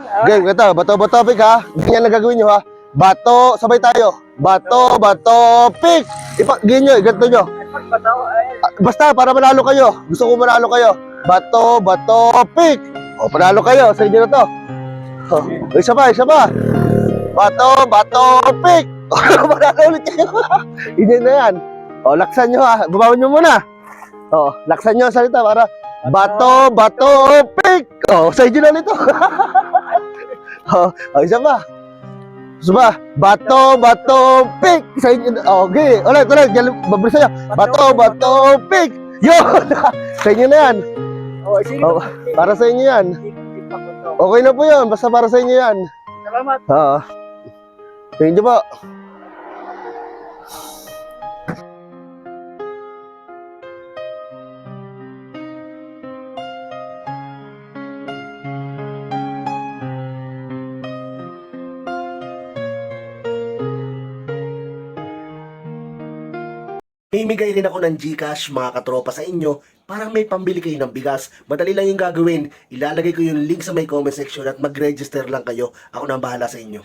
Okay, ito, bato pick ha. Ganyan na gagawin nyo ha. Bato, sabay tayo. Bato, pick. Ganyan nyo, ganito nyo. Basta, para manalo kayo. Gusto ko manalo kayo. Bato, pick. O, panalo kayo. Sa inyo na to. O, isa pa. Bato, pick. O, manalo ulit kayo. Ganyan na yan. O, laksan nyo ha. Babawan nyo muna. O, laksan nyo ang salita para bato, pick. O, sa inyo na ulit to. O, isa pa. Bato, pick. Sa inyo na. Okay, ulit. Babalik sa'yo. Bato, pick. Yun! Sa inyo na yan. Para sa inyo yan. Okay na po yun. Basta para sa inyo yan. Salamat. Thank you po. Mimigay rin ako ng GCash mga katropa sa inyo. Parang may pambili kayo ng bigas. Madali lang yung gagawin. Ilalagay ko yung link sa may comment section at mag-register lang kayo. Ako na ang bahala sa inyo.